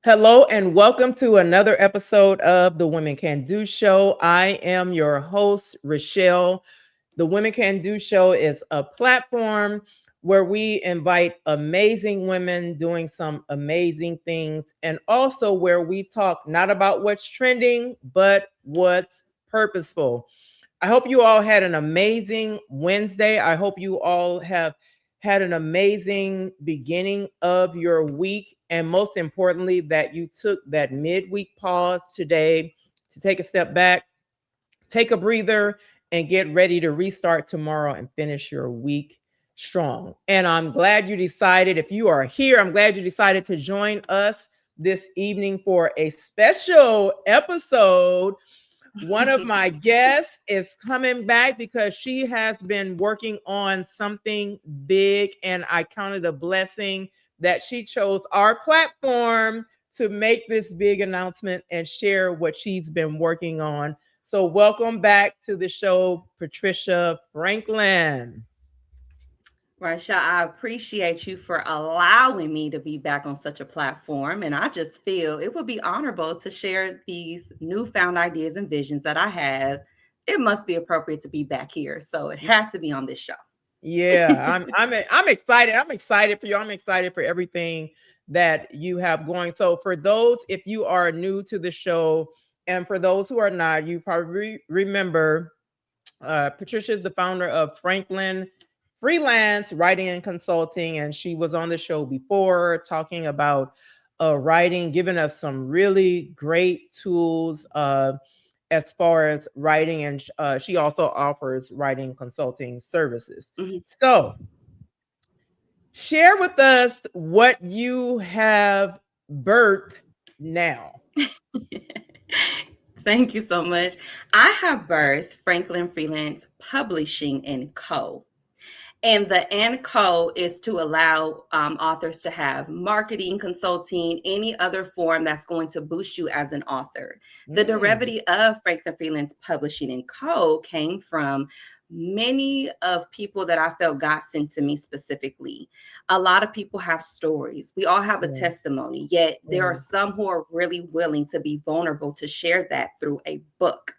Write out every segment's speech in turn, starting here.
Hello and welcome to another episode of the Women Can Do Show. I am your host, Rochelle. The Women Can Do Show is a platform where we invite amazing women doing some amazing things, and also where we talk not about what's trending, but what's purposeful. I hope you all had an amazing Wednesday. I hope you all have had an amazing beginning of your week. And most importantly, that you took that midweek pause today to take a step back, take a breather, and get ready to restart tomorrow and finish your week strong. And I'm glad you decided, if you are here, I'm glad you decided to join us this evening for a special episode. One of my guests is coming back because she has been working on something big, and I count it a blessing that she chose our platform to make this big announcement and share what she's been working on. So, welcome back to the show, Patricia Franklin. Marsha, I appreciate you for allowing me to be back on such a platform. And I just feel it would be honorable to share these newfound ideas and visions that I have. It must be appropriate to be back here. So it had to be on this show. Yeah, I'm excited. I'm excited for you. I'm excited for everything that you have going. So for those, if you are new to the show, and for those who are not, you probably remember Patricia is the founder of Franklin Freelance Writing and Consulting, and she was on the show before talking about writing, giving us some really great tools as far as writing, and she also offers writing consulting services. Mhm. So, share with us what you have birthed now. Thank you so much. I have birthed Franklin Freelance Publishing and Co. And the and co is to allow authors to have marketing, consulting, any other form that's going to boost you as an author. The Mm, derivative of Franklin Freelance Publishing and Co. came from many of people that I felt God sent to me specifically. A lot of people have stories. We all have a yeah, testimony, yet there are yeah, some who are really willing to be vulnerable to share that through a book.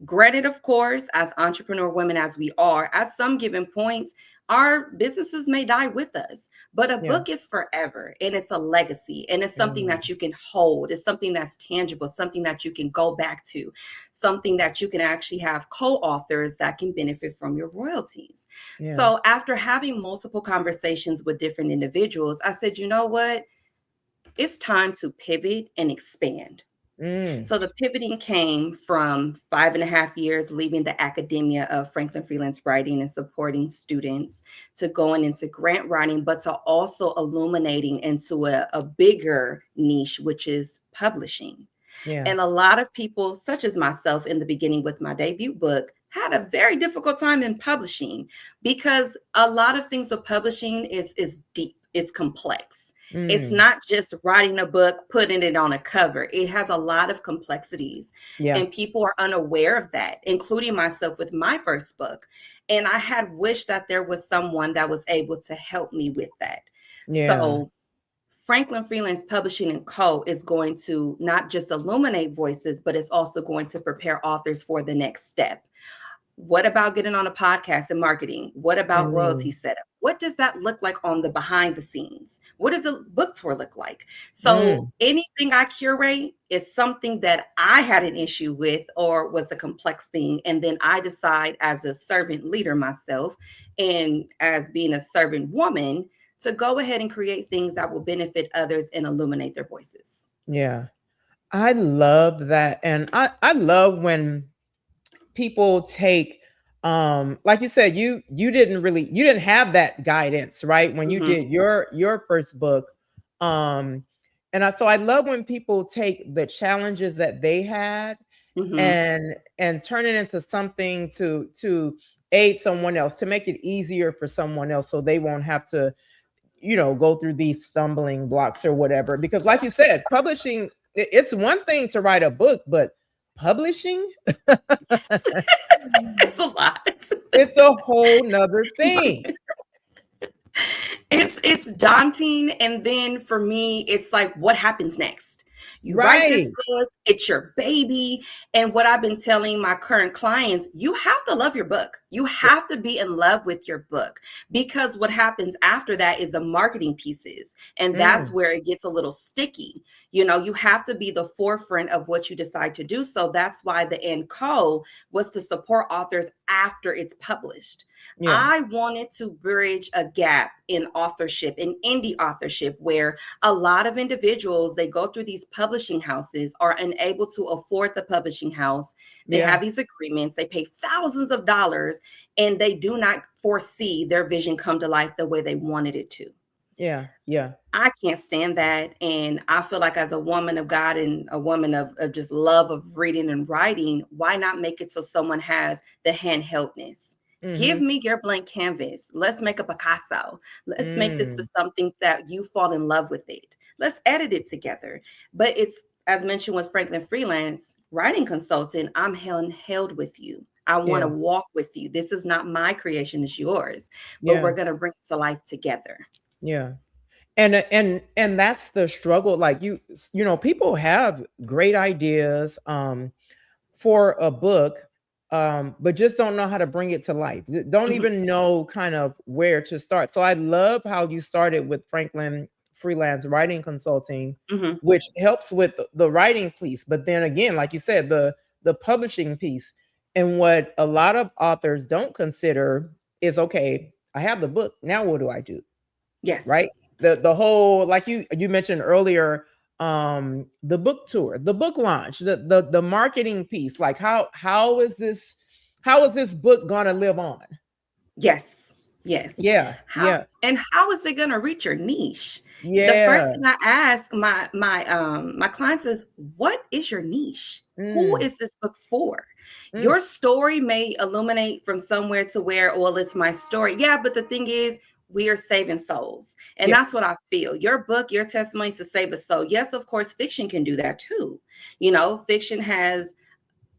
Granted, of course, as entrepreneur women as we are, at some given points, our businesses may die with us, but a yeah. book is forever and it's a legacy and it's something Mm, that you can hold. It's something that's tangible, something that you can go back to, something that you can actually have co authors that can benefit from your royalties. yeah. So, after having multiple conversations with different individuals, I said, you know what? It's time to pivot and expand. Mm, So the pivoting came from 5.5 years leaving the academia of Franklin Freelance Writing and supporting students to going into grant writing, but to also illuminating into a bigger niche, which is publishing. yeah. And a lot of people, such as myself in the beginning with my debut book, had a very difficult time in publishing because a lot of things with publishing is deep, it's complex. It's Mm, not just writing a book, putting it on a cover. It has a lot of complexities, yeah. and people are unaware of that, including myself with my first book. And I had wished that there was someone that was able to help me with that. Yeah. So Franklin Freelance Publishing and Co. is going to not just illuminate voices, but it's also going to prepare authors for the next step. What about getting on a podcast and marketing? What about royalty Mm, setup? What does that look like on the behind the scenes? What does a book tour look like? So mm, anything I curate is something that I had an issue with or was a complex thing. And then I decide as a servant leader myself and as being a servant woman to go ahead and create things that will benefit others and illuminate their voices. yeah. I love that. And I love when people take like you said, you didn't have that guidance, right? When you Hmm. did your first book. Um and so I love when people take the challenges that they had Hmm. and turn it into something to aid someone else, to make it easier for someone else so they won't have to go through these stumbling blocks or whatever. Because, like you said, publishing, it's one thing to write a book, but publishing, It's a lot. it's a whole nother thing. It's daunting, and then for me it's like, what happens next? You write this Right. book, it's your baby. And what I've been telling my current clients, you have to love your book. You Yeah. have to be in love with your book, because what happens after that is the marketing pieces, and that's Mm, where it gets a little sticky. You know, you have to be the forefront of what you decide to do. So that's why the end co was to support authors after it's published. yeah. I wanted to bridge a gap in authorship, in indie authorship, where a lot of individuals, they go through these publishing houses, are unable to afford the publishing house. They Yeah. have these agreements, they pay thousands of dollars, and they do not foresee their vision come to life the way they wanted it to. Yeah. Yeah. I can't stand that. And I feel like, as a woman of God and a woman of just love of reading and writing, why not make it so someone has the handheldness? Give Mm-hmm. me your blank canvas. Let's make a Picasso. Let's make this to Mm, something that you fall in love with it. Let's edit it together. But it's, as mentioned with Franklin Freelance Writing Consulting, I'm held with you. I want to yeah. walk with you. This is not my creation, it's yours, but we're Yeah. going to bring it to life together. Yeah. And that's the struggle. Like you know, people have great ideas for a book, but just don't know how to bring it to life. Don't Mhm, even know kind of where to start. So I love how you started with Franklin Freelance Writing Consulting, mhm. which helps with the writing piece. But then again, like you said, the publishing piece. And what a lot of authors don't consider is, okay, I have the book. Now what do I do? Yes. Right? The whole, like you mentioned earlier, the book tour, the book launch, the marketing piece, like how is this book gonna live on? Yes. Yes. Yeah, How, yeah, and how is it going to reach your niche? The first yeah. thing I ask my clients is, what is your niche? Who Mm, is this book for? mm, Your story may illuminate from somewhere to where, well, it's my story. Yeah, but the thing is, we are saving souls. And that's yes. what I feel. Your book, your testimony is to save a soul. Yes, of course, fiction can do that too. You know, fiction has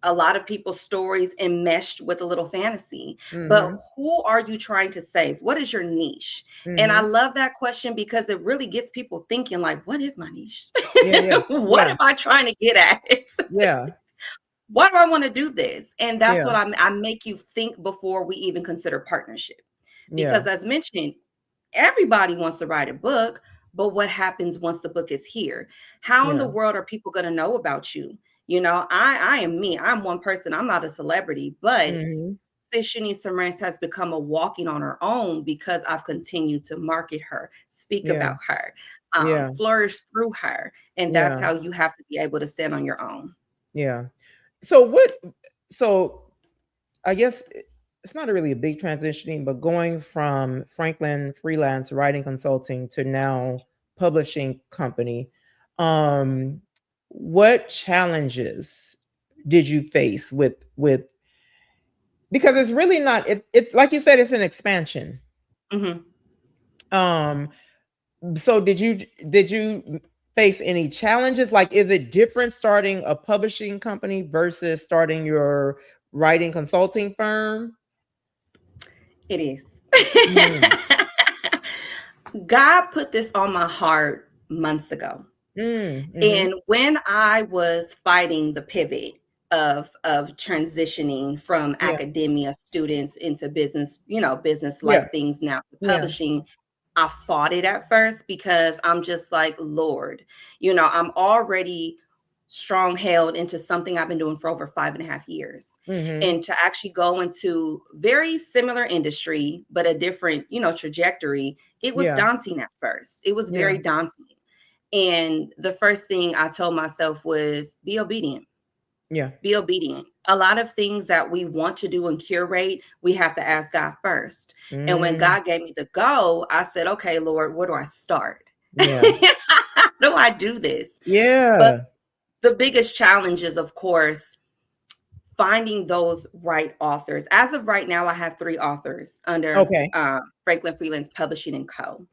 a lot of people's stories enmeshed with a little fantasy. But Mm-hmm. who are you trying to save? What is your niche? And I Mm-hmm. love that question, because it really gets people thinking, like, what is my niche? Yeah, yeah, What yeah, am I trying to get at? yeah, Why do I want to do this? And that's yeah, what I make you think before we even consider partnership. yeah, Because, as mentioned, everybody wants to write a book, but what happens once the book is here? How in the yeah. world are people going to know about you? You know, I am me. I'm one person. I'm not a celebrity, but Mm-hmm. Shani Samaras has become a walking on her own, because I've continued to market her, speak Yeah, about her, yeah, flourish through her. And that's yeah, how you have to be able to stand on your own. yeah. So what so I guess it's not really a big transitioning, but going from Franklin Freelance Writing Consulting to now publishing company, um, what challenges did you face with because it's really not it's like you said, it's an expansion. Mhm. Um, so did you face any challenges? Like, is it different starting a publishing company versus starting your writing consulting firm? It is. Mm. God put this on my heart months ago. Mm, mhm. And when I was fighting the pivot of transitioning from Yeah, academia students into business, business yeah, like things now to yeah. publishing, I fought it at first, because I'm just like, Lord, I'm already strong held into something I've been doing for over 5.5 years. Mhm. And to actually go into very similar industry, but a different, trajectory, it was Yeah, daunting at first. It was yeah, very daunting. And the first thing I told myself was, be obedient. yeah. Be obedient. A lot of things that we want to do and curate, we have to ask God first. And when Mm, God gave me the go, I said, okay, Lord, where do I start? yeah, How do I do this? But yeah. the biggest challenge is, of course, finding those right authors. As of right now, I have 3 authors under Okay, Franklin Freelance Publishing and Co.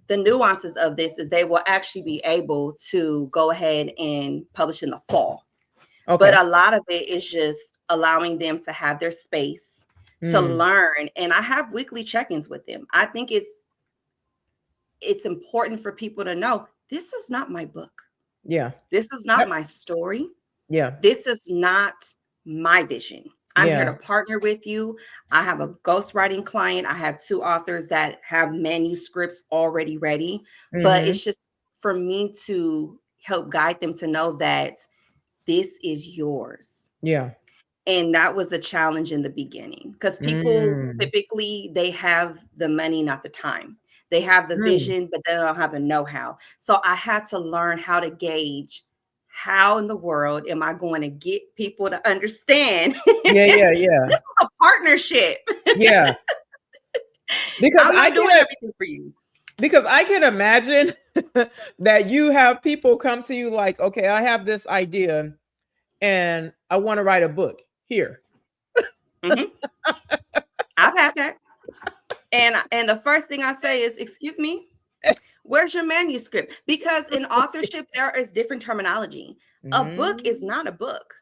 The nuances of this is they will actually be able to go ahead and publish in the fall. But okay. a lot of it is just allowing them to have their space to Mm, learn. And I have weekly check ins with them. I think it's it's important for people to know this is not my book. Yeah. This is not Yep. my story. Yeah. This is not my vision. I'm here Yeah. to partner with you. I have a ghostwriting client. I have 2 authors that have manuscripts already ready, but Mm-hmm. it's just for me to help guide them to know that this is yours. Yeah. And that was a challenge in the beginning because people Mm. typically they have the money, not the time. They have the Mm. vision, but they don't have the know-how. So I had to learn how to gauge how in the world am I going to get people to understand Yeah. this Yeah. Yeah. is a partnership. Yeah. Because I'm I not doing can everything for you. because I can imagine that you have people come to you like, okay, I have this idea and I want to write a book here. Mhm. I've had that. And the first thing I say is, "Excuse me, where's your manuscript?" Because in authorship, there is different terminology. A book is Mm. not a book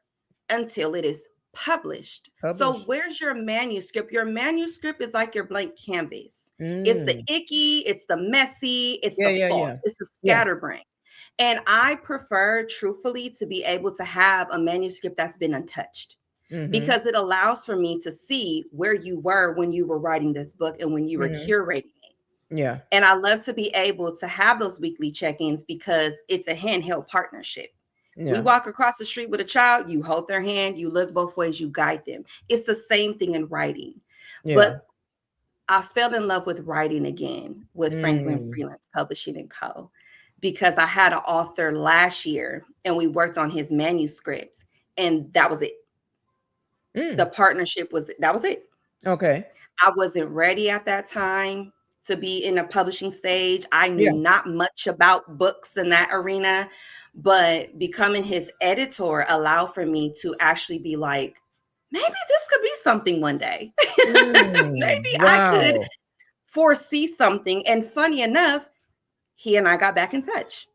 until it is published. So, Published. where's your manuscript? Your manuscript is like your blank canvas. It's the Mm. icky, it's the messy, it's Yeah. the Yeah. Yeah. thoughts, it's the Yeah. scatterbrain. And I prefer, truthfully, to be able to have a manuscript that's been untouched Mm-hmm. because it allows for me to see where you were when you were writing this book and when you were Mm-hmm. curating it. Yeah. And I love to be able to have those weekly check-ins because it's a handheld partnership. We Yeah. walk across the street with a child, you hold their hand, you look both ways, you guide them. It's the same thing in writing. Yeah. But I fell in love with writing again with Franklin Mm. Freelance Publishing and Co. because I had an author last year and we worked on his manuscript and that was it. The Mm. partnership was that was it. Okay. I wasn't ready at that time to be in a publishing stage. I knew Yeah. not much about books in that arena, but becoming his editor allowed for me to actually be like, maybe this could be something one day. Mm. Maybe I could Wow. foresee something. And funny enough, he and I got back in touch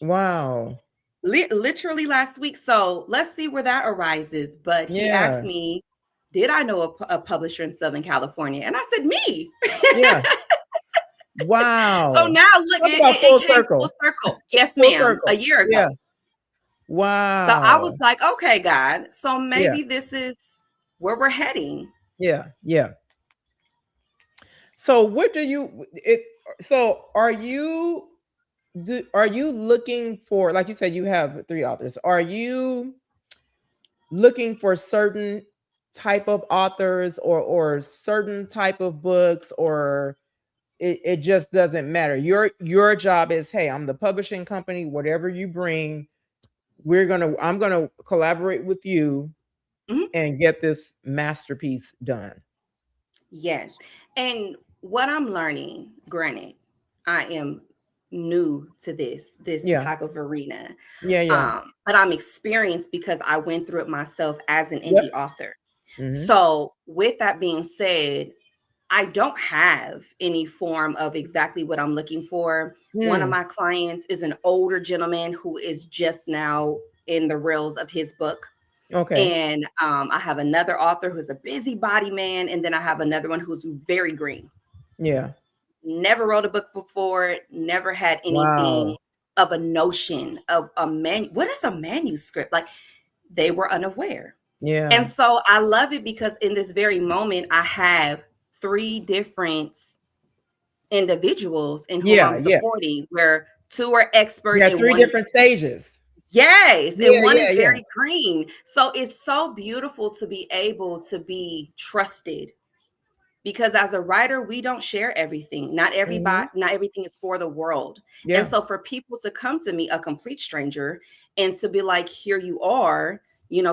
Wow. literally last week. So let's see where that arises. But he asked Yeah. me, did I know a publisher in Southern California? And I said, me. Yeah. So Wow. now look, Talk about it full came full circle. circle. Yes, Full ma'am, a circle. year Yeah. ago. So I was Wow. like, okay, God, so Yeah. maybe this is where we're heading. Yeah. Yeah. So what do you it so are you looking for, like you said you have 3 authors. Are you looking for certain type of authors or certain type of books, or it just doesn't matter? Your job is, hey, I'm the publishing company, whatever you bring, I'm gonna collaborate with you Mhm. and get this masterpiece done. Yes. And what I'm learning, granted, I am new to this Yeah. type of arena. Yeah. Yeah. But I'm experienced because I went through it myself as an Yep. indie author. Mm-hmm. So with that being said, I don't have any form of exactly what I'm looking for. One of Mm. my clients is an older gentleman who is just now in the rails of his book. Okay. And I have another author who's a busybody man. And then I have another one who's very green. Yeah. Never wrote a book before, never had anything Wow. of a notion of what is a manuscript? Like they were unaware. And Yeah. so I love it because in this very moment, I have 3 different individuals in whom I'm Yeah. Yeah. supporting, where 2 are expert Yeah. and Three one is different stages. yes, and Yeah. one Yeah. is Yeah. very green. So it's so beautiful to be able to be trusted because as a writer we don't share everything. Not Mm-hmm. everybody, not everything is for the world. And Yeah. so for people to come to me, a complete stranger, and to be like, here you are,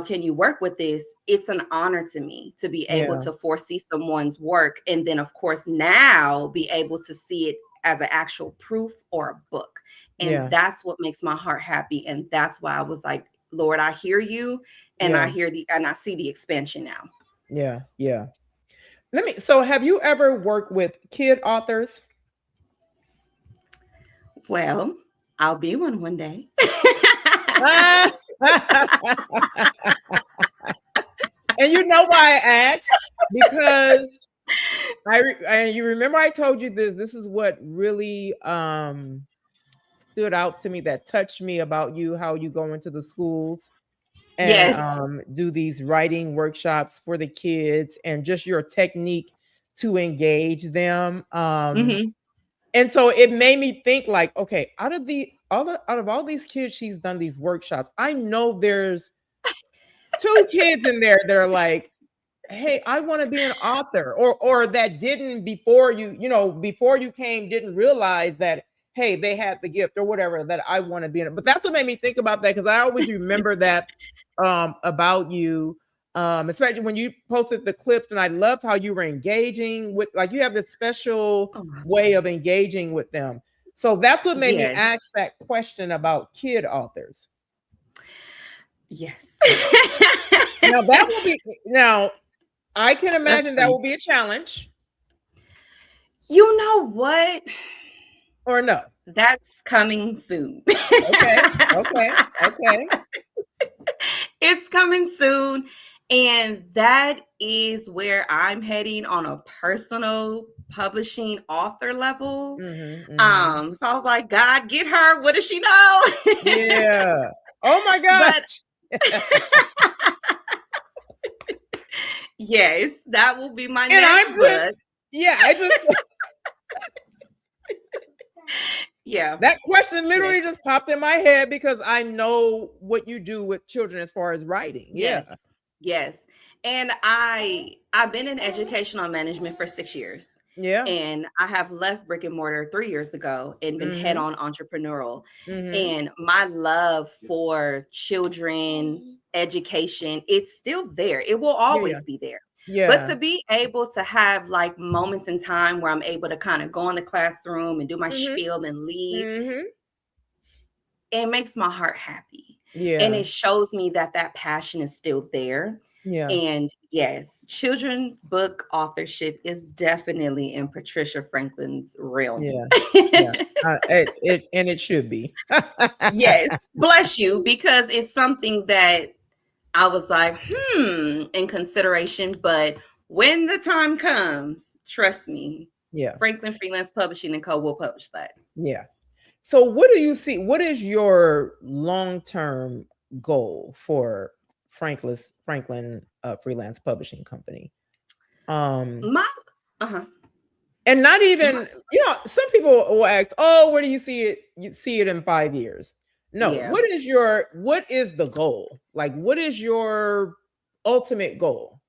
can you work with this? It's an honor to me to be able Yeah. to foresee someone's work and then of course now be able to see it as an actual proof or a book. And Yeah. that's what makes my heart happy, and that's why I was like, Lord, I hear you, and Yeah. I see the expansion now. Yeah. Yeah. So have you ever worked with kid authors? Well, I'll be one day. Ah! And you know why I asked? Because You remember I told you this. This is what really stood out to me, that touched me about you, how you go into the schools and Yes. do these writing workshops for the kids, and just your technique to engage them. Hmm. And so it made me think, like, okay, out of all these kids she's done these workshops, I know there's two kids in there that are like, hey, I want to be an author, or that didn't, before before you came, didn't realize that, hey, they had the gift or whatever, that I want to be in it. But that's what made me think about that, because I always remember that about you, especially when you posted the clips, and I loved how you were engaging with, like, you have this special Oh, way of engaging with them. So that's what made me yes. ask that question about kid authors. Yes. Now that will be now I can That's imagine that funny. will be a challenge, You know what? or no? That's coming soon. Okay, okay, okay. It's coming soon. And that is where I'm heading on a personal publishing author level. Mhm, mhm. So I was like, God, get her. What does she know? Yeah. Oh my But gosh. yes, that will be my And next I'm just, book. yeah, I just, Yeah. that question Yes. literally just popped in my head, because I know what you do with children as far as writing. Yeah. Yes. Yes. And I've been in educational management for 6 years. Yeah. And I have left brick and mortar 3 years ago and been head Mhm. on entrepreneurial. Mhm. And my love for children, education, it's still there. It will Yeah, yeah. always be there. But Yeah. to be able to have like moments in time where I'm able to kind of go in the classroom and do my Mhm. spiel and leave, Mhm. it makes my heart happy. And Yeah. it shows me that that passion is still there. Yeah. And yes, children's book authorship is definitely in Patricia Franklin's realm. Yeah. Yeah. It should be. Yes, bless you, because it's something that I was like, in consideration. But when the time comes, trust me, Yeah. Franklin Freelance Publishing and Co. will publish that. Yeah. So what do you see? What is your long-term goal for Franklin Freelance Publishing Company? Um, My, uh-huh. and not My, even, some people will ask, "Oh, where do you see it? You see it in 5 years?" No. yeah. What is the goal? Like, what is your ultimate goal?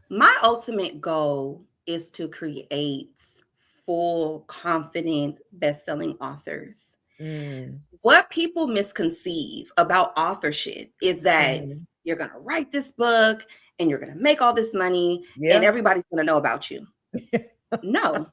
My ultimate goal is to create full, confident, best-selling authors. Mm, What people misconceive about authorship is that mhm. you're going to write this book and you're going to make all this money and Yeah. everybody's going to know about you. No.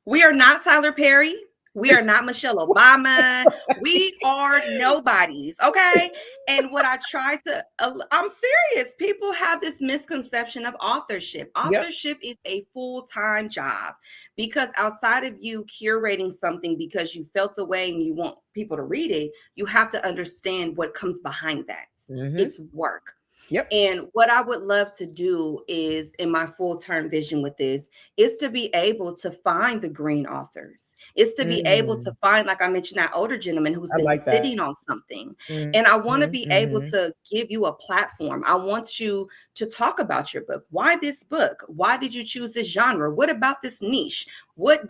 We are not Tyler Perry. We are not Michelle Obama. We are nobodies. Okay. And what I try to, I'm serious. People have this misconception of authorship. Yep. Authorship is a full time job, because outside of you curating something because you felt a way and you want people to read it, you have to understand what comes behind that. Hmm. It's work. Yep. And what I would love to do is, in my full term vision with this, is to be able to find the green authors. Is to be able to Mm, find, like I mentioned, that older gentleman who's I been like that. sitting on something. And I want to Mhm, be able mhm. to give you a platform. I want you to talk about your book. Why this book? Why did you choose this genre? What about this niche? What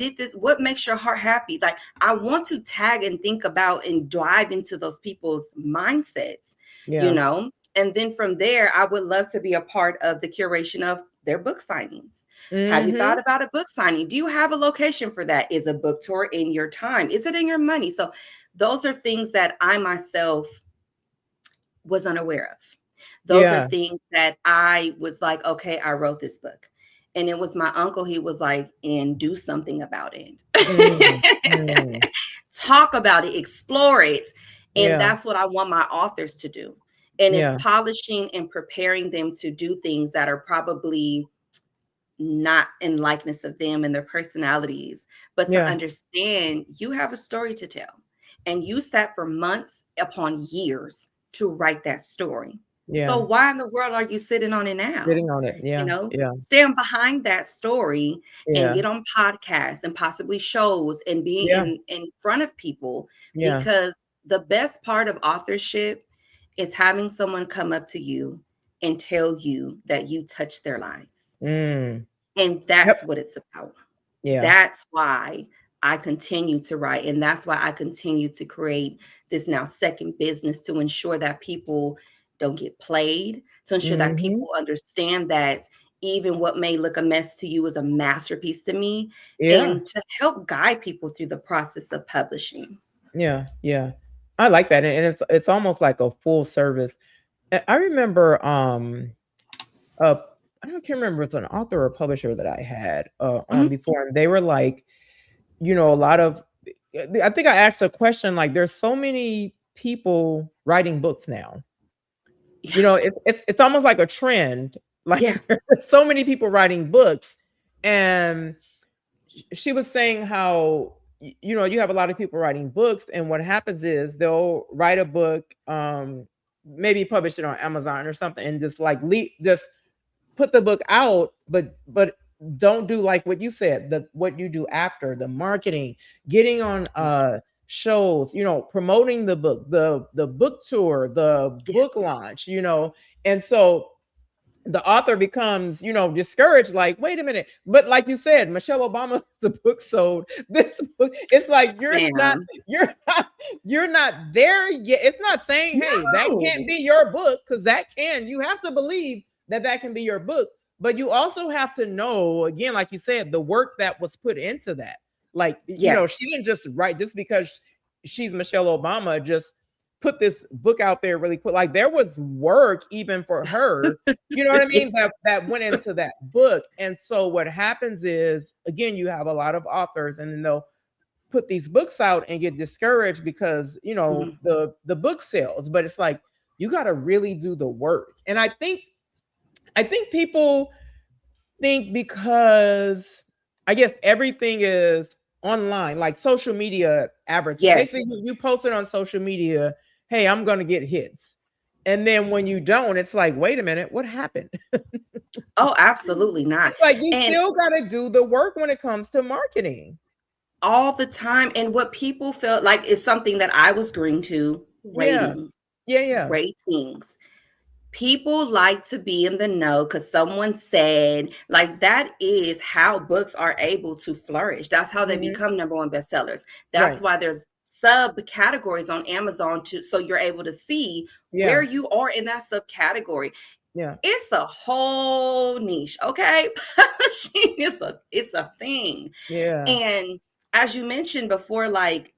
makes your heart happy? Like, I want to tag and think about and dive into those people's mindsets, you Yeah. know? And then from there, I would love to be a part of the curation of their book signings. Have you thought Mhm. about a book signing? Do you have a location for that? Is a book tour in your time? Is it in your money? So those are things that I myself was unaware of. Those are Yeah. things that I was like, okay, I wrote this book. And it was my uncle, he was like, and do something about it. Mm, mm. Talk about it, explore it. And Yeah. that's what I want my authors to do. And it's Yeah. polishing and preparing them to do things that are probably not in likeness of them and their personalities, but to Yeah. understand you have a story to tell. And you sat for months upon years to write that story. So Yeah. why in the world are you sitting on it now? Sitting on it. You Yeah. know, Yeah. stand behind that story and Yeah. get on podcasts and possibly shows and being Yeah. in front of people, Yeah. because the best part of authorship is having someone come up to you and tell you that you touched their lives. Mm. And Yep. that's what it's about. Yeah. That's why I continue to write. And that's why I continue to create this now second business, to ensure that people don't get played, to ensure that Mhm. people understand that even what may look a mess to you is a masterpiece to me, Yeah. and to help guide people through the process of publishing. Yeah. Yeah. I like that, and it's almost like a full service. I remember, uh, I don't can't remember if it's an author or publisher that I had, on Mhm. before, and they were like, a lot of I think I asked a question like, "There's so many people writing books now." Yeah. It's almost like a trend, like, Yeah. there's so many people writing books, and she was saying how, you have a lot of people writing books, and what happens is they'll write a book, maybe publish it on Amazon or something, and just, like, just put the book out, but don't do like what you said, what you do after, the marketing, getting on shows, promoting the book, the book tour, the Yeah. book launch, and so the author becomes, discouraged, like, wait a minute. But like you said, Michelle Obama, the book sold. This book, it's like Man. you're not there yet. It's not saying, hey, that can't No. be your book, because you have to believe that can be your book. But you also have to know, again, like you said, the work that was put into that. Like, she Yes. didn't just write just because she's Michelle Obama, just put this book out there really quick. Like, there was work even for her, you know what I mean? That went into that book. And so what happens is, again, you have a lot of authors, and then they'll put these books out and get discouraged because, Mhm. the book sells. But it's like, you got to really do the work. And I think people think, because I guess everything is online, like social media average. Yes. Basically, you post it on social media, hey, I'm gonna get hits. And then when you don't, it's like, wait a minute, what happened? Oh, absolutely not. It's like, you And still gotta do the work when it comes to marketing. all the time. And what people felt like is something that I was green to: Yeah. ratings. Yeah, yeah. Ratings. People like to be in the know because someone said, like, that is how books are able to flourish. That's how they Mhm. become number one bestsellers. That's Right. why there's subcategories on Amazon to so you're able to see where Yeah. you are in that subcategory. Yeah. It's a whole niche, okay? Publishing is a thing. Yeah. And as you mentioned before, like,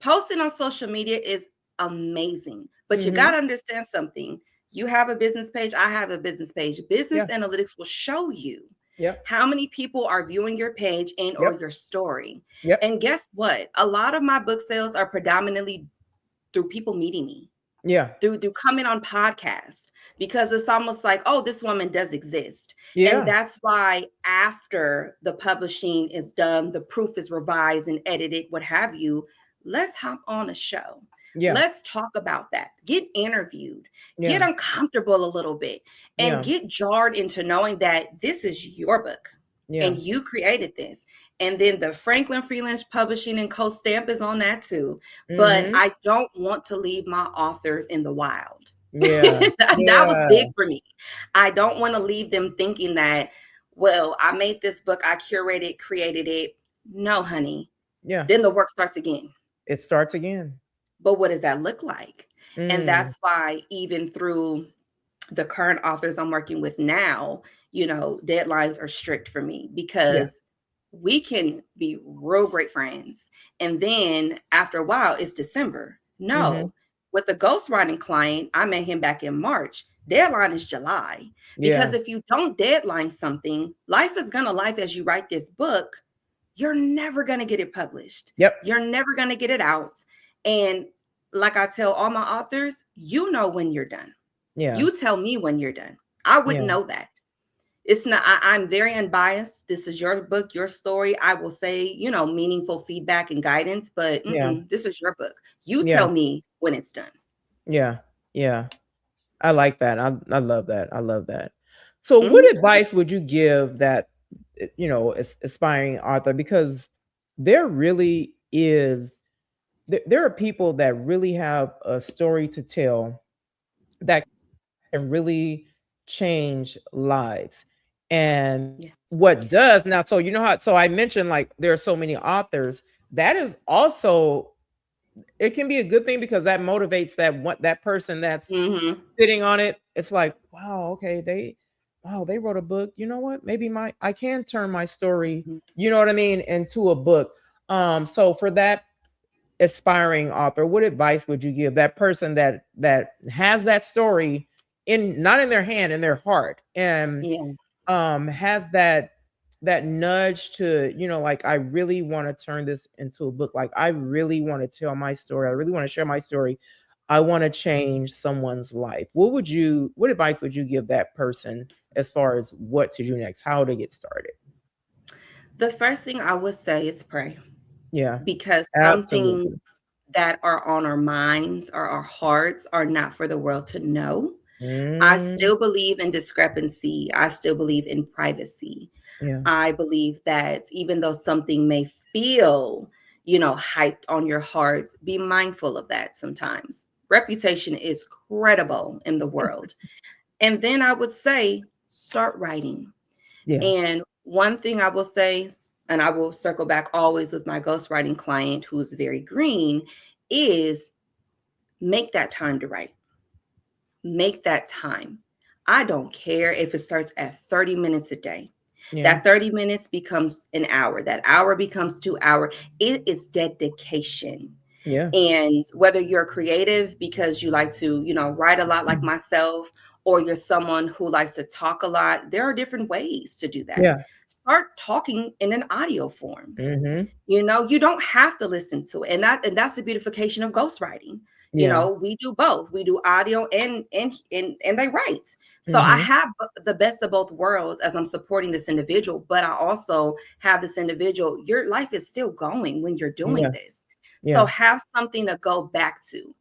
posting on social media is amazing, but you got Mhm. to understand something. You have a business page, I have a business page. Business Yeah. analytics will show you Yep. how many people are viewing your page and or Yep. your story. Yep. And guess what? A lot of my book sales are predominantly through people meeting me, Yeah. through coming on podcasts, because it's almost like, oh, this woman does exist. And Yeah. that's why after the publishing is done, the proof is revised and edited, what have you, let's hop on a show. Yeah. Let's talk about that. Get interviewed, get Yeah. uncomfortable a little bit, and Yeah. get jarred into knowing that this is your book Yeah. and you created this. And then the Franklin Freelance Publishing and Co stamp is on that too. But Mhm. I don't want to leave my authors in the wild. Yeah. That was Yeah. big for me. I don't want to leave them thinking that, well, I made this book, I curated, created it. No, honey. Yeah. Then the work starts again. It starts again. But what does that look like? And Mm. that's why, even through the current authors I'm working with now, deadlines are strict for me, Yeah. because we can be real great friends. And then after a while, it's December. Mhm. No, with the ghostwriting client, I met him back in March. Deadline is July. Because Yeah. if you don't deadline something, life is going to life as you write this book. You're never going to get it published. Yep. You're never going to get it out. And like I tell all my authors, you know when you're done. Yeah. You tell me when you're done. I wouldn't Yeah. know that. It's not, I'm very unbiased. This is your book, your story. I will say, meaningful feedback and guidance, but Yeah. this is your book. You Yeah. tell me when it's done. Yeah. Yeah. I like that. I love that. I love that. So, what Mhm. advice would you give that aspiring author? Because there really is there are people that really have a story to tell that can really change lives. And Yeah. what does now, so you know how, so I mentioned like there are so many authors. That is also, it can be a good thing because that motivates that person that's Mhm. sitting on it. It's like, wow, okay, wow, they wrote a book. You know what? Maybe I can turn my story, Mhm. you know what I mean, into a book. So for that aspiring author, what advice would you give that person that has that story in, not in their hand, in their heart, and Yeah. has that nudge to, like, I really want to turn this into a book. Like, I really want to tell my story. I really want to share my story. I want to change someone's life. What advice would you give that person as far as what to do next, how to get started? The first thing I would say is pray, Yeah, because some things absolutely. that are on our minds or our hearts are not for the world to know. I Mm, still believe in discrepancy. I still believe in privacy. yeah, I believe that even though something may feel, hyped on your heart, be mindful of that sometimes. Reputation is credible in the world. And then I would say, start writing. yeah, And one thing I will say, and I will circle back always with my ghostwriting client who's very green, is make that time to write. Make that time. I don't care if it starts at 30 minutes a day. yeah, That 30 minutes becomes an hour. That hour becomes 2 hours. It is dedication. yeah, And whether you're creative because you like to, write a lot like myself, or you're someone who likes to talk a lot, there are different ways to do that. yeah. Start talking in an audio form. Mm-hmm. You don't have to listen to it. And that's the beautification of ghostwriting. Yeah. We do both. We do audio and they write. So I Mm-hmm. have the best of both worlds as I'm supporting this individual, but I also have this individual. Your life is still going when you're doing Yeah. this. So Yeah. have something to go back to.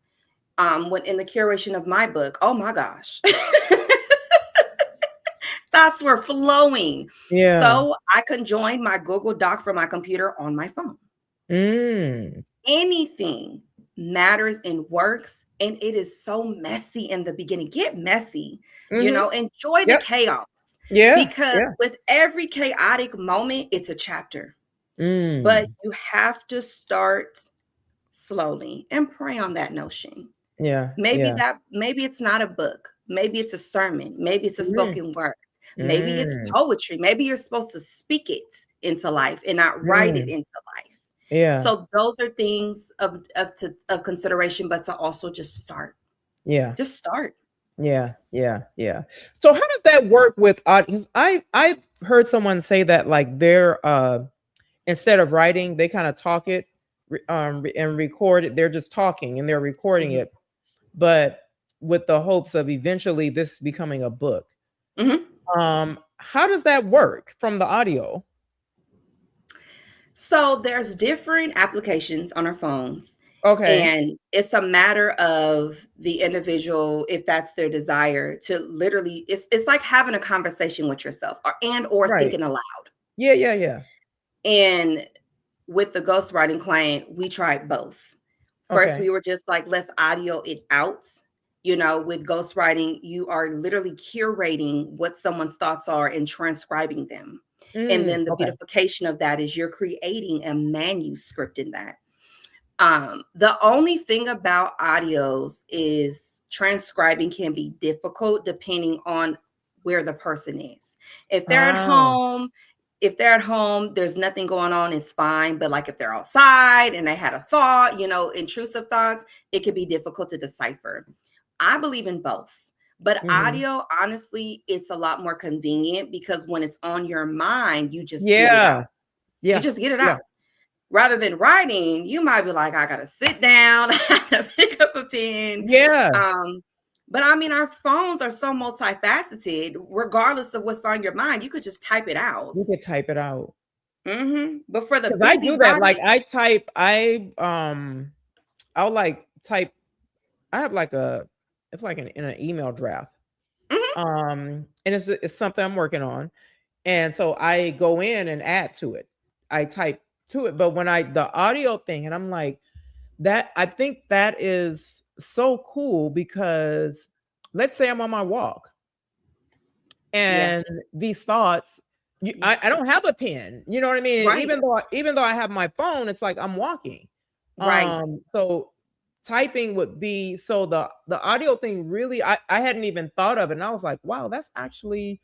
When in the curation of my book, oh my gosh. Thoughts were flowing. Yeah. So I conjoined my Google Doc from my computer on my phone. Mm. Anything matters and works, and it is so messy in the beginning. Get messy, Mhm. enjoy the Yep. chaos, Yeah. because Yeah. with every chaotic moment it's a chapter. But Mm. you have to start slowly and pray on that notion. Yeah. Maybe Yeah. maybe it's not a book, maybe it's a sermon, maybe it's a Mm. spoken word, maybe it's Mm. poetry, maybe you're supposed to speak it into life and not write it Mm. into life. Yeah. So those are things of consideration, but to also just start. Yeah. Just start. Yeah. Yeah. Yeah. So how does that work with audience? I've heard someone say that, like, they're instead of writing, they kind of talk it, and record it. They're just talking and they're recording Mhm. it, but with the hopes of eventually this becoming a book. Mhm. How does that work from the audio? So there's different applications on our phones, Okay. and it's a matter of the individual, if that's their desire, to literally, it's like having a conversation with yourself, or Right. thinking aloud. Yeah, yeah, yeah. And with the ghostwriting client, we tried both. First, Okay. we were just like, let's audio it out. With ghostwriting, you are literally curating what someone's thoughts are and transcribing them. And then the Okay. beautification of that is you're creating a manuscript in that. The only thing about audios is transcribing can be difficult depending on where the person is. If they're at Ah. home, if they're at home, there's nothing going on, it's fine. But like if they're outside and they had a thought, intrusive thoughts, it can be difficult to decipher. I believe in both. But Mhm. audio, honestly, it's a lot more convenient because when it's on your mind, you just get it Yeah. out. You Yeah. just get it Yeah. out. Rather than writing, you might be like, I gotta sit down, I gotta pick up a pen. Yeah. Um, but I mean, our phones are so multifaceted, regardless of what's on your mind, you could just type it out. You could type it out. But for the 'Cause I do that. Like, busybody, I'll like type. I have like it's like in an email draft. Mhm. And it's something I'm working on. And so I go in and add to it. I type to it. But when the audio thing, and I'm like, that I think that is so cool because let's say I'm on my walk Yeah. and these thoughts, Yeah. I don't have a pen, you know what I mean? And Right. even though I have my phone, it's like I'm walking. Right. So typing would be so the audio thing really I hadn't even thought of it. And I was like, wow, that's actually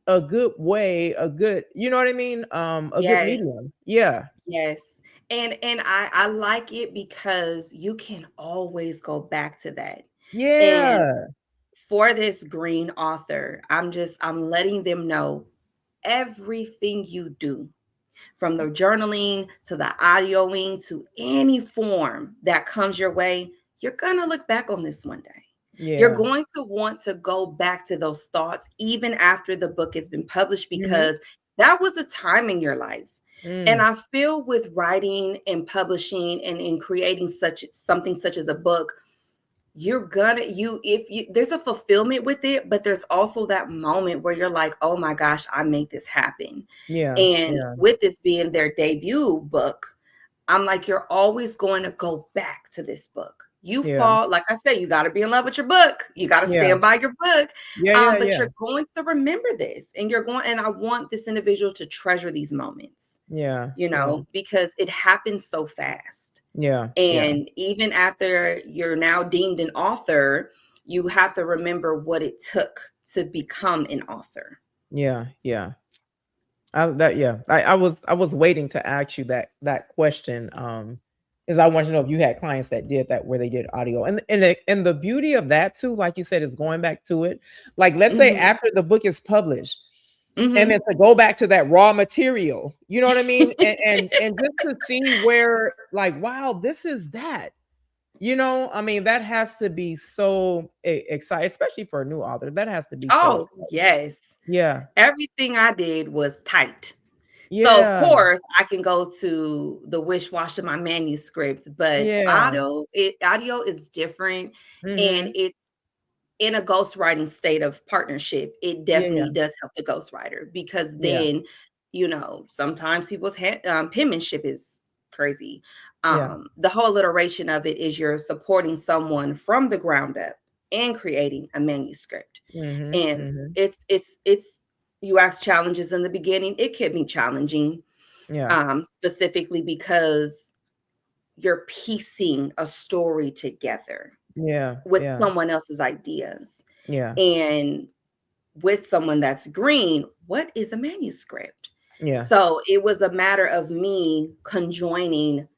a good way, a good, you know what I mean? A good Yes. medium. Yeah. Yes. And I like it because you can always go back to that. And Yeah. for this green author, I'm letting them know everything you do, from the journaling to the audioing to any form that comes your way, you're going to look back on this one day. You're Yeah. going to want to go back to those thoughts even after the book has been published, Mhm. because that was a time in your life. And Mm. I feel with writing and publishing and in creating such something such as a book, you're gonna you if you there's a fulfillment with it, but there's also that moment where you're like, oh my gosh, I made this happen. Yeah. And Yeah. with this being their debut book, I'm like, you're always going to go back to this book. You Yeah. fall, like I said, you got to be in love with your book. You got to Yeah. stand by your book. Yeah. Yeah. But Yeah. you're going to remember this, and I want this individual to treasure these moments, Yeah. Yeah. because it happens so fast. Yeah. Yeah. And even after you're now deemed an author, you have to remember what it took to become an author. Yeah. Yeah. Yeah. I was waiting to ask you that question. Is I want to know if you had clients that did that where they did audio. And the beauty of that too, like you said, is going back to it. Like let's say Hmm. after the book is published, and Hmm. then to go back to that raw material, you know what I mean? And just to see where like, wow, this is that. You know, I mean, that has to be so exciting, especially for a new author. That has to be so Oh, exciting. yes. Yeah. Everything I did was typed. So of Yeah. course I can go to the wish wash of my manuscript, but Yeah. audio is different, and Mhm. it's in a ghostwriting state of partnership. It Yeah, yeah. definitely does help the ghostwriter, because Yeah. then, sometimes people's penmanship is crazy. Yeah. The whole iteration of it is you're supporting someone from the ground up and creating a manuscript. Mhm. And Mhm. it's you ask challenges in the beginning. It can be challenging, Yeah. specifically because you're piecing a story together Yeah. with Yeah. someone else's ideas. Yeah. And with someone that's green, what is a manuscript? Yeah. So it was a matter of me conjoining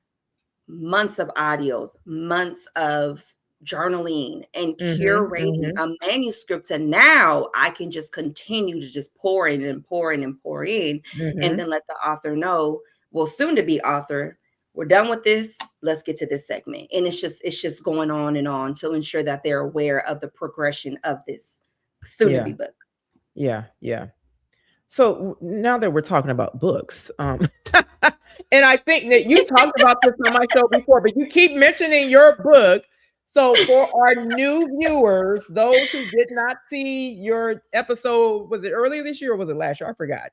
months of audios, months of journaling, and Mhm. curating Mhm. a manuscript. And now I can just continue to just pour in and pour in and pour in, and Mhm. then let the author know, well, soon to be author, we're done with this. Let's get to this segment. And it's just going on to ensure that they're aware of the progression of this soon to Yeah. be book. Yeah. Yeah. So now that we're talking about books, and I think that you talked about this on my show before, but you keep mentioning your book. So for our new viewers, those who did not see your episode, was it earlier this year or was it last year? I forgot.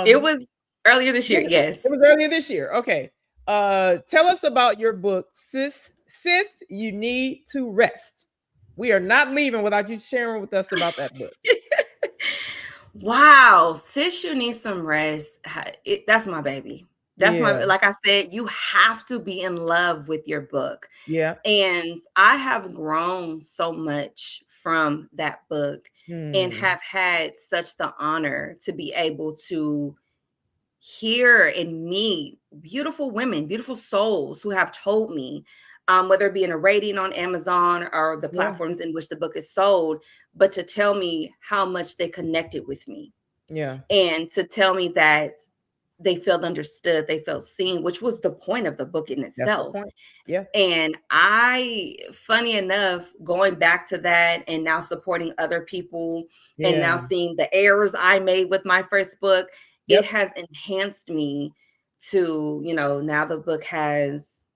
It Um, was earlier this year, it yes. was earlier this year. Okay. Tell us about your book, Sis, You Need to Rest. We are not leaving without you sharing with us about that book. Wow, sis, you need some rest. That's my baby. That's my, Yeah. like I said, you have to be in love with your book. Yeah. And I have grown so much from that book, and Hmm. have had such the honor to be able to hear and meet beautiful women, beautiful souls who have told me, whether it be in a rating on Amazon or the Yeah. platforms in which the book is sold, but to tell me how much they connected with me, Yeah. and to tell me that they felt understood, they felt seen, which was the point of the book in That's the itself. point. Yeah. And funny enough, going back to that and now supporting other people, and now Yeah. seeing the errors I made with my first book, it Yep. has enhanced me to, now the book has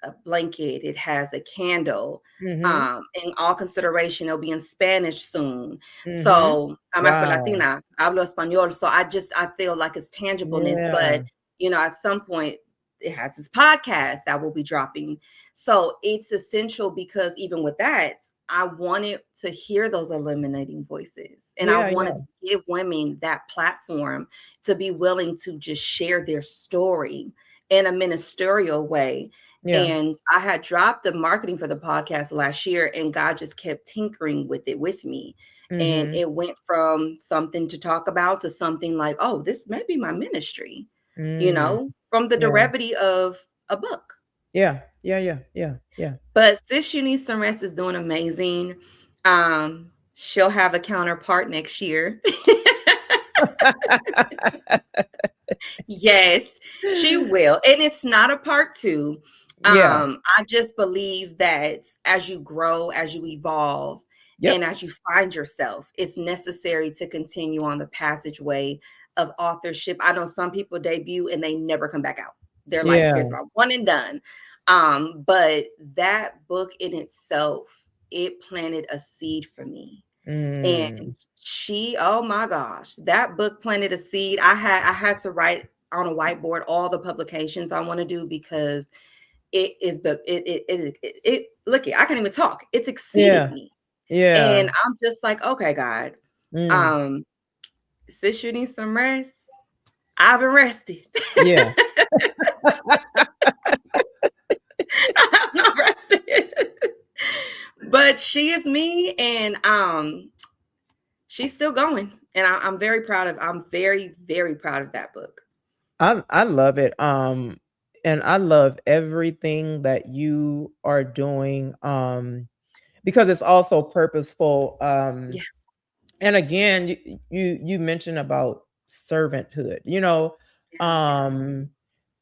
a blanket, it has a candle. Mm-hmm. In all consideration, it'll be in Spanish soon. Mm-hmm. So I'm Afro Wow. Latina, hablo español. So I feel like it's tangibleness, but Yeah. at some point it has this podcast that will be dropping. So it's essential because even with that, I wanted to hear those eliminating voices. And I Yeah. wanted Yeah. to give women that platform to be willing to just share their story in a ministerial way. Yeah. And I had dropped the marketing for the podcast last year, and God just kept tinkering with it with me. And Mm-hmm. it went from something to talk about to something like, oh, this may be my ministry, Mm. from the Yeah. brevity of a book. Yeah. Yeah. Yeah. Yeah. Yeah. But Sis You Need Some Rest is doing amazing. She'll have a counterpart next year. Yes, she will. And it's not a part two. Yeah. I just believe that as you grow, as you evolve, and Yep. as you find yourself, it's necessary to continue on the passageway of authorship. I know some people debut and they never come back out. They're like, Yeah. here's my one and done. But that book in itself, it planted a seed for me. And Mm. oh my gosh, that book planted a seed. I had to write on a whiteboard all the publications I want to do because it is, but look, I can't even talk. It's exceeded Yeah. me. Yeah. And I'm just like, okay, God, Mm. um, sis, you need some rest. I've been rested. Yeah. I'm not rested. But she is me, and she's still going. And I'm very proud of, I'm very, very proud of that book. I love it. And I love everything that you are doing. Because it's also purposeful. Yeah. And again, you mentioned about servanthood. Yeah. Um,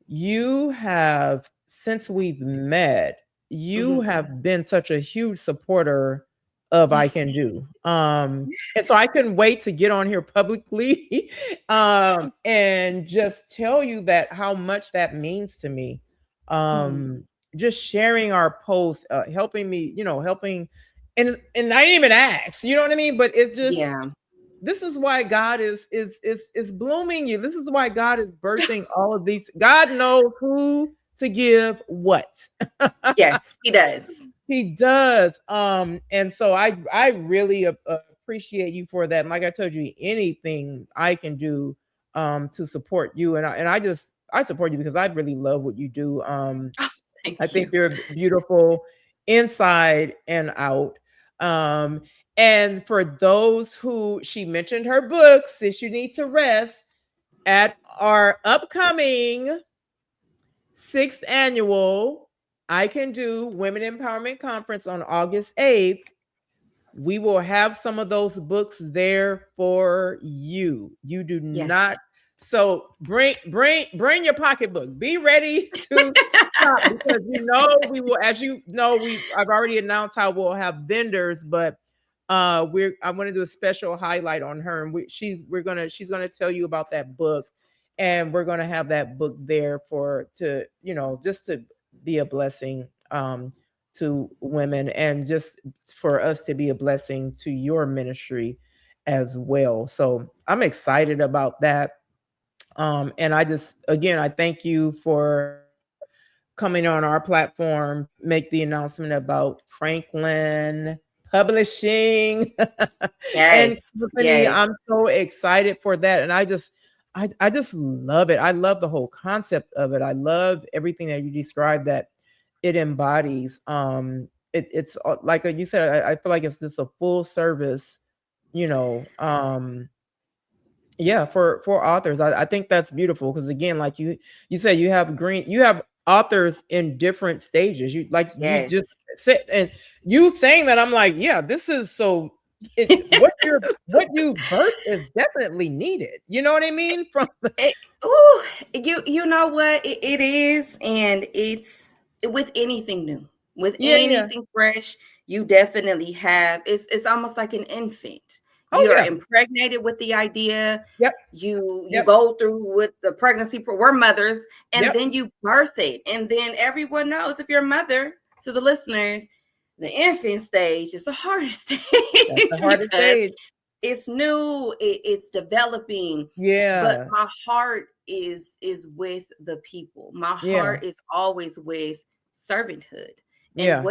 you have, since we've met, you Mhm. have been such a huge supporter of I Can Do. And so I Yes. couldn't wait to get on here publicly and just tell you that how much that means to me. Mhm. Um, just sharing our posts, helping me, helping, and I didn't even ask, you know what I mean? But it's just, Yeah. this is why God is blooming you. This is why God is birthing all of these. God knows who to give what. Yes, he does. He does. And so I really appreciate you for that. And like I told you, anything I can do to support you, and I support you because I really love what you do. I Thank think you. you're beautiful inside and out. Um, and for those who, she mentioned her book, Sis You Need to Rest, at our upcoming sixth annual I Can Do Women Empowerment Conference on August 8th. We will have some of those books there for you. You do Yes. not. So bring your pocketbook. Be ready to shop because we will, as you know, I've already announced how we'll have vendors, but I want to do a special highlight on her, and she's gonna tell you about that book, and we're gonna have that book there for to just to be a blessing to women, and just for us to be a blessing to your ministry as well. So I'm excited about that. And I just, again, I thank you for coming on our platform to make the announcement about Franklin Publishing and Yes. Company. Yes. I'm so excited for that. And I just love it. I love the whole concept of it. I love everything that you described that it embodies. It's like you said, I feel like it's just a full service, you know, yeah, for authors. I think that's beautiful because again, like you said, you have authors in different stages. You Yes. just said, and you saying that, I'm like, yeah, this is so what you birth is definitely needed. You know what I mean? From It, ooh, you know what it is, and it's with anything new, with yeah, yeah. anything fresh, you definitely have. It's almost like an infant. Oh You're yeah. impregnated with the idea. Yep. You Yep. go through with the pregnancy. We're mothers, and Yep. then you birth it, and then everyone knows if you're a mother. To the listeners, the infant stage is the hardest That's the stage hardest because stage. it's new, it's developing. But Yeah. my heart is with the people. My Yeah. heart is always with servanthood and Yeah.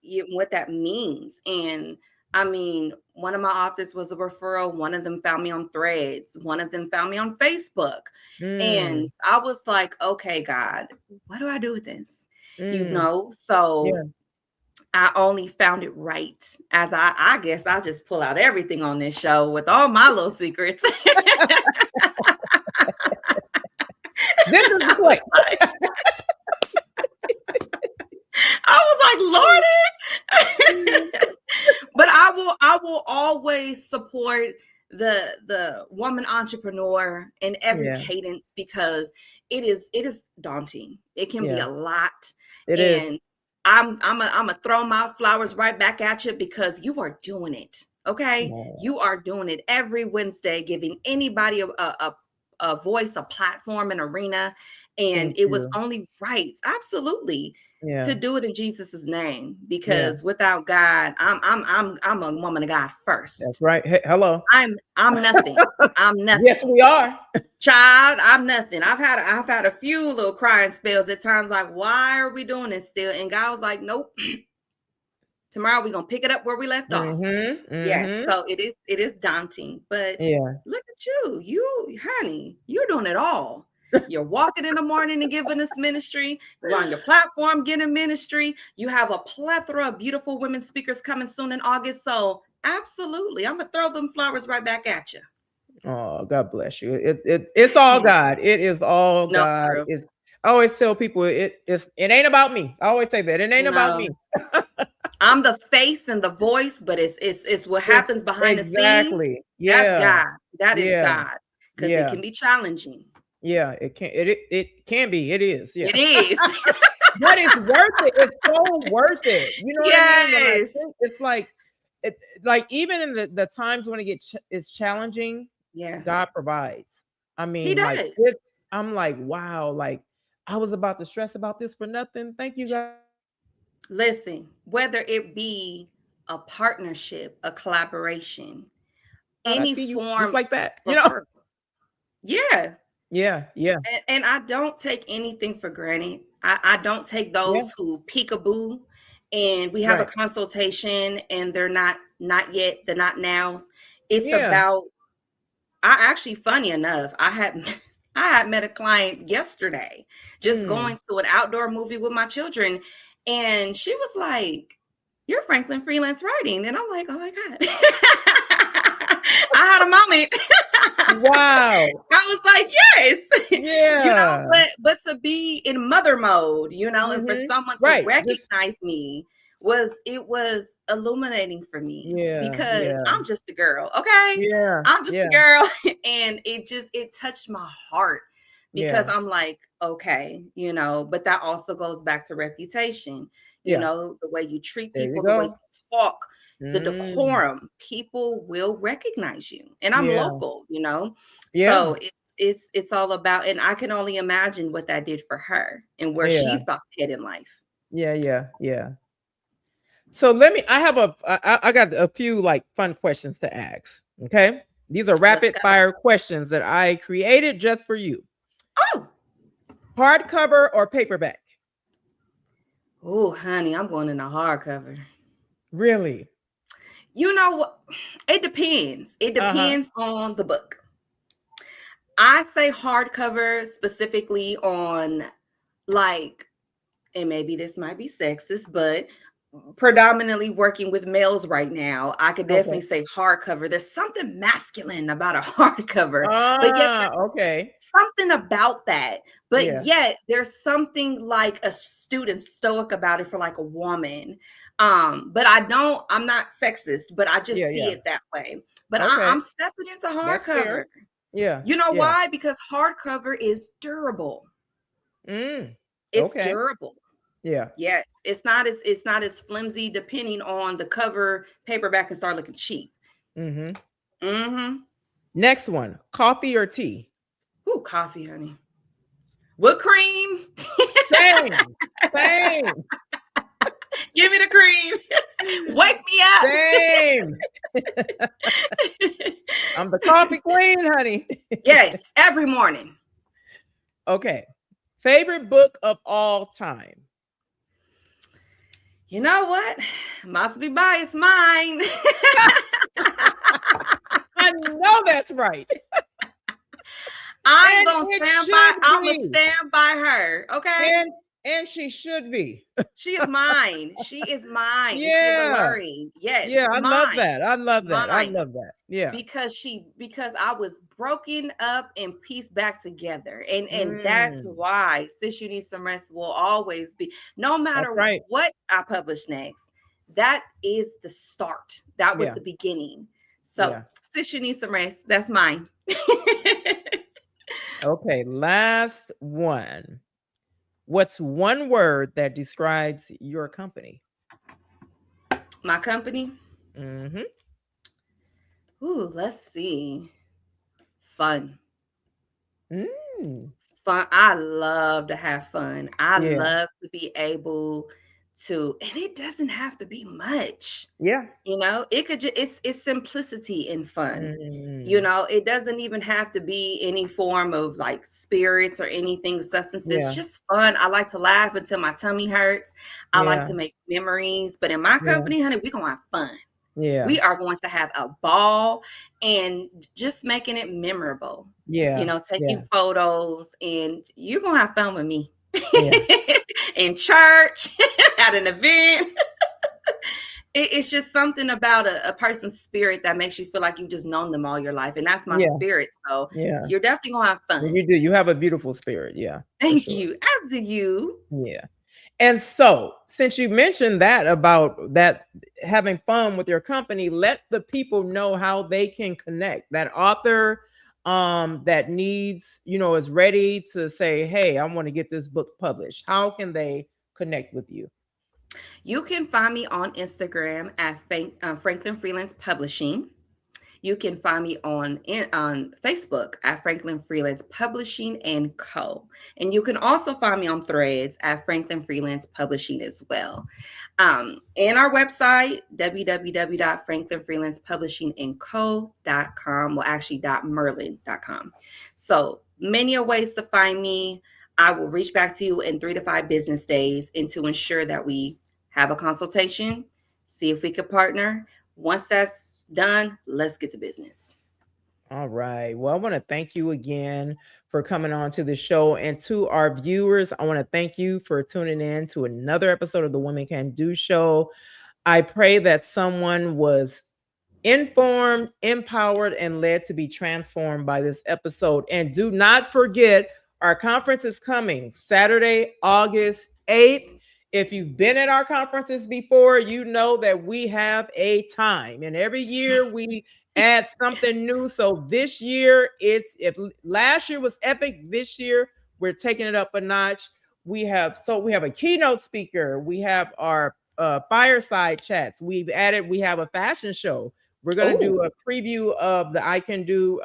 Yeah. what that means. And I mean, one of my authors was a referral. One of them found me on Threads. One of them found me on Facebook. And Mm. I was like, okay, God, what do I do with this? Mm. So Yeah. I only found it right as I guess I just pull out everything on this show with all my little secrets. This is the I was place. like, Mm. Lordy. But I will always support the woman entrepreneur in every Yeah. cadence because it is daunting. It can be Yeah. a lot. It is. And I'm a throw my flowers right back at you because you are doing it. Okay, Oh, you are doing it every Wednesday, giving anybody a voice, a platform, an arena. And thank it was you. only right, absolutely, to Yeah. do it in Jesus's name, Yeah. because without God, I'm a woman of God That's first. right. Hey, hello. I'm nothing. I'm Yes, nothing. we are. Child, I'm nothing. I've had a few little crying spells at times, like, why are we doing this still? And God was like, nope, tomorrow we're gonna pick it up where we left off. Mhm. Yes, Mhm. so it is daunting, but Yeah. look at you, honey, you're doing it all. You're walking in the morning and giving us ministry. You're on your platform getting ministry. You have a plethora of beautiful women speakers coming soon in August. So absolutely, I'm gonna throw them flowers right back at you. Oh, God bless you. It's all Thank God. you. It is all No, God. for real. It's I always tell people it ain't about me. I always say that. It ain't about me. No, I'm the face and the voice, but it's what It's happens behind the scenes. exactly. That's Yeah. God. That is Yeah. God, because it Yeah. can be challenging. Yeah. It can be. It is. Yeah. It is. But it's worth it. It's so worth it. You know what I mean? When I Yes. think it's like even in the times when it's challenging, Yeah, God provides. I he mean, like does. it's I'm like, wow, like I was about to stress about this for nothing. Thank you, God. Listen, whether it be a partnership, a collaboration, I any see you just form like that. of referral. Yeah. Yeah, yeah, And I don't take anything for granted. I don't take yeah. those who peekaboo and we have a Right. consultation and they're not yet, they're not nows. It's Yeah. about, I actually, funny enough, I had met a client yesterday just Mm. going to an outdoor movie with my children, and she was like, "You're Franklin Freelance Writing," and I'm like, "Oh my god!" I had a moment. Wow. I was like, "Yes," Yeah. but to be in mother mode, and for Mhm. someone to Right. Just recognize me was illuminating for me yeah, because yeah, I'm just a girl, okay? yeah, I'm just a yeah, girl. And it touched my heart because yeah, I'm like, okay, but that also goes back to reputation, yeah. the way you treat There you people, the way go. you talk, the Mm. decorum. People will recognize you. And I'm Yeah. local. Yeah. So it's all about, and I can only imagine what that did for her and where Yeah. she's about to head in life. Yeah, yeah, yeah. So let me I have I got a few like fun questions to ask. Okay? These are Let's rapid go. fire questions that I created just for you. Oh, Hardcover or paperback? oh, honey, I'm going in the hardcover. Really? You know what? It depends. It Uh-huh. depends on the book. I say hardcover specifically on, like, and maybe this might be sexist, but predominantly working with males right now, I could Okay. definitely say hardcover. There's something masculine about a hardcover, but yet Ah, there's okay. something about that. But Yeah. yet there's something like astute and stoic about it for like a woman. But I'm not sexist, but I Yeah, just see yeah. it that way. But Okay. I'm stepping into That's hardcover. fair. Yeah. You know Yeah. why? Because hardcover is durable. Mm. It's Okay. durable. Yeah. Yes, it's not as flimsy, depending on the cover. Paperback can start looking cheap. Mhm. Mm-hmm. Next one, coffee or tea? Ooh, coffee, honey. With cream. Same, same, Give me the cream. Wake me up. same. I'm the coffee queen, honey. Yes, every morning. Okay. Favorite book of all time? You know what? Must be biased. Mine. I know that's right. I'm And gonna it stand by. should I'm gonna be. stand by her. Okay. And and she should be. She is mine. She is mine, and she is Yeah. alluring. Yes, Yeah, I love mine, that. I love that. I mine. love that. Yeah. Because I was broken up and pieced back together, and that's Mm, why Sis You Need Some Rest will always be. No that's matter right. what I publish next, that is the start. That was Yeah. the beginning. So Yeah. Sis You Need Some Rest. That's mine. Okay, last one. What's one word that describes your company? My company. Mhm. Ooh, let's see. Fun. Mm. Fun. I love to have fun. I Yeah. love to be able to, and it doesn't have to be much. Yeah. It could just it's simplicity and fun. Mm. It doesn't even have to be any form of like spirits or anything, substances, Yeah. just fun. I like to laugh until my tummy hurts. I like Yeah. to make memories. But in my Yeah. company, honey, we're gonna have fun. Yeah. We are going to have a ball and just making it memorable. Yeah. Yeah. Taking photos, and you're gonna have fun with me. Yeah. In church, at an event. It's just something about a person's spirit that makes you feel like you've just known them all your life. And that's my Yeah. spirit. So Yeah. you're definitely gonna have fun. You do. You have a beautiful spirit. Yeah, for Thank sure. you. As do you. Yeah. And so, since you mentioned that about that having fun with your company, let the people know how they can connect. That author that needs, is ready to say, "Hey, I want to get this book published." How can they connect with you? You can find me on Instagram at Franklin Freelance Publishing. You can find me on Facebook at Franklin Freelance Publishing and Co. And you can also find me on Threads at Franklin Freelance Publishing as well. And our website, www.franklinfreelancepublishingandco.com, well, actually, .merlin.com. So many ways to find me. I will reach back to you in 3 to 5 business days, and to ensure that we have a consultation, see if we could partner. Once that's done, let's get to business. All right. Well, I want to thank you again for coming on to the show. And to our viewers, I want to thank you for tuning in to another episode of the Women Can Do Show. I pray that someone was informed, empowered, and led to be transformed by this episode. And do not forget, our conference is coming Saturday, August 8th. If you've been at our conferences before, you know that we have a time, and every year we add something new. So this year, if last year was epic, this year we're taking it up a notch. We have a keynote speaker, we have our fireside chats, we have a fashion show. We're going to Oh, do a preview of the I Can Do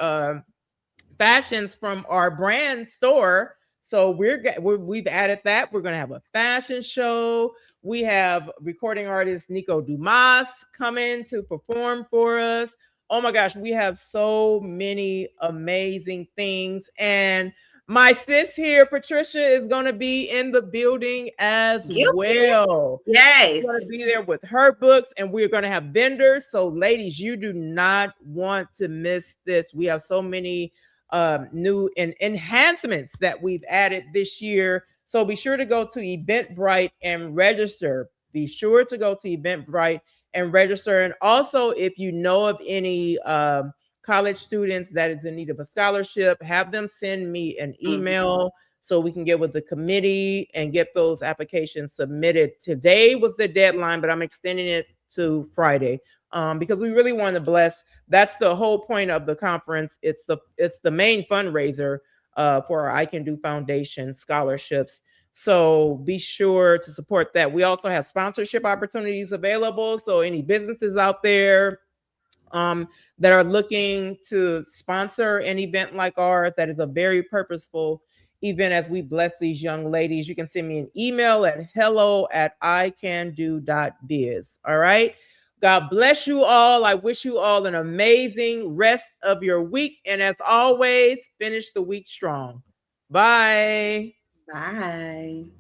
fashions from our brand store. So we've added that. We're going to have a fashion show. We have recording artist Nico Dumas coming to perform for us. Oh my gosh, we have so many amazing things. And my sis here, Patricia, is going to be in the building as guilty? well. She's going to Yes. be there with her books, and we're going to have vendors. So, ladies, you do not want to miss this. We have so many new and enhancements that we've added this year. So be sure to go to Eventbrite and register. Be sure to go to Eventbrite and register. And also, if you know of any college students that is in need of a scholarship, have them send me an Mhm. email so we can get with the committee and get those applications submitted. Today was the deadline, but I'm extending it to Friday because we really want to bless. That's the whole point of the conference. It's the main fundraiser for our I Can Do Foundation scholarships. So be sure to support that. We also have sponsorship opportunities available. So any businesses out there, that are looking to sponsor an event like ours, that is a very purposeful event as we bless these young ladies, you can send me an email at hello@icando.biz. All right. God bless you all. I wish you all an amazing rest of your week. And as always, finish the week strong. Bye. Bye.